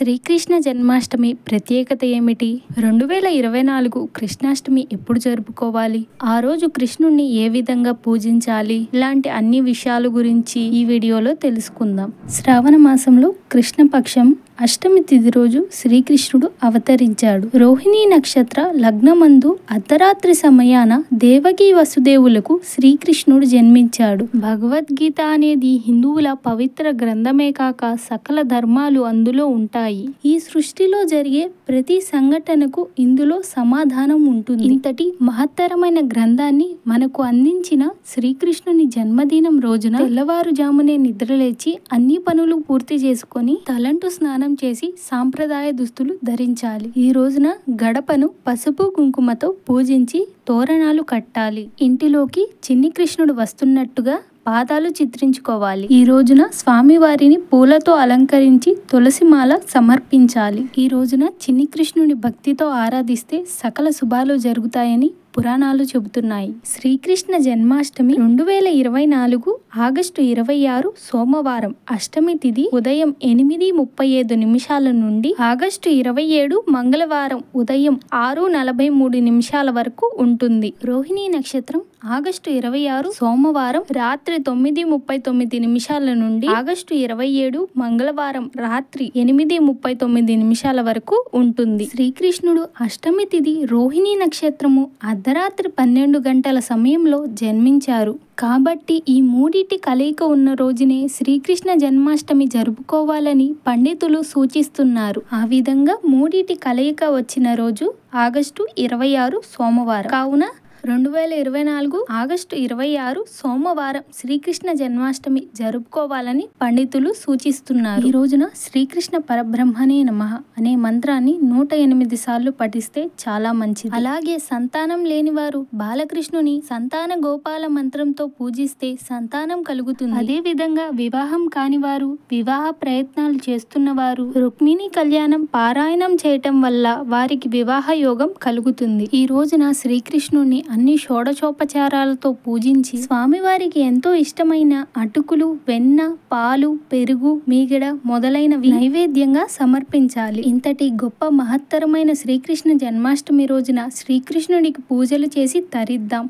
శ్రీకృష్ణ జన్మాష్టమి ప్రత్యేకత ఏమిటి? 2024 కృష్ణాష్టమి ఎప్పుడు జరుపుకోవాలి? ఆ రోజు కృష్ణుణ్ణి ఏ విధంగా పూజించాలి? ఇలాంటి అన్ని విషయాల గురించి ఈ వీడియోలో తెలుసుకుందాం. శ్రావణ మాసంలో కృష్ణపక్షం అష్టమి తిథి రోజు శ్రీకృష్ణుడు అవతరించాడు. రోహిణీ నక్షత్ర లగ్నమందు అర్ధరాత్రి సమయాన దేవకీ వసుదేవులకు శ్రీకృష్ణుడు జన్మించాడు. భగవద్గీత అనేది హిందువుల పవిత్ర గ్రంథమే కాక సకల ధర్మాలు అందులో ఉంటాయి. ఈ సృష్టిలో జరిగే ప్రతి సంఘటనకు ఇందులో సమాధానం ఉంటుంది. ఇంతటి మహత్తరమైన గ్రంథాన్ని మనకు అందించిన శ్రీకృష్ణుని జన్మదినం రోజున తెల్లవారుజామునే నిద్రలేచి అన్ని పనులు పూర్తి చేసుకొని తలంటు స్నానం చేసి సాంప్రదాయ దుస్తులు ధరించాలి. ఈ రోజున గడపను పసుపు కుంకుమతో పూజించి తోరణాలు కట్టాలి. ఇంటిలోకి చిన్ని కృష్ణుడు వస్తున్నట్టుగా పాదాలు చిత్రించుకోవాలి. ఈ రోజున స్వామివారిని పూలతో అలంకరించి తులసిమాల సమర్పించాలి. ఈ రోజున చిన్ని కృష్ణుని భక్తితో ఆరాధిస్తే సకల శుభాలు జరుగుతాయని పురాణాలు చెబుతున్నాయి. శ్రీకృష్ణ జన్మాష్టమి 2024 ఆగస్టు 26 సోమవారం అష్టమి తిథి ఉదయం 8:35 నుండి ఆగస్టు 27 మంగళవారం ఉదయం 6:43 వరకు ఉంటుంది. రోహిణీ నక్షత్రం ఆగస్టు 26 సోమవారం రాత్రి 9:39 నుండి ఆగస్టు 27 మంగళవారం రాత్రి 8:39 వరకు ఉంటుంది. శ్రీకృష్ణుడు అష్టమి తిథి రోహిణీ నక్షత్రము అర్ధరాత్రి 12 గంటల సమయంలో జన్మించారు. కాబట్టి ఈ మూడిటి కలయిక ఉన్న రోజునే శ్రీకృష్ణ జన్మాష్టమి జరుపుకోవాలని పండితులు సూచిస్తున్నారు. ఆ విధంగా మూడిటి కలయిక వచ్చిన రోజు ఆగస్టు 26 సోమవారం. కావున 2024 ఆగస్టు 26 సోమవారం శ్రీకృష్ణ జన్మాష్టమి జరుపుకోవాలని పండితులు సూచిస్తున్నారు. ఈ రోజున శ్రీకృష్ణ పరబ్రహ్మణే నమః అనే మంత్రాన్ని 108 సార్లు పఠిస్తే చాలా మంచిది. అలాగే సంతానం లేని వారు బాలకృష్ణుని సంతాన గోపాల మంత్రంతో పూజిస్తే సంతానం కలుగుతుంది. అదే విధంగా వివాహం కాని వారు, వివాహ ప్రయత్నాలు చేస్తున్న వారు రుక్మిణి కళ్యాణం పారాయణం చేయటం వల్ల వారికి వివాహ యోగం కలుగుతుంది. ఈ రోజున శ్రీకృష్ణుని అన్ని షోడశోపచారాలతో పూజించి స్వామివారికి ఎంతో ఇష్టమైన అటుకులు, వెన్న, పాలు, పెరుగు, మీగడ మొదలైనవి నైవేద్యంగా సమర్పించాలి. ఇంతటి గొప్ప మహత్తరమైన శ్రీకృష్ణ జన్మాష్టమి రోజున శ్రీకృష్ణుడికి పూజలు చేసి తరిద్దాం.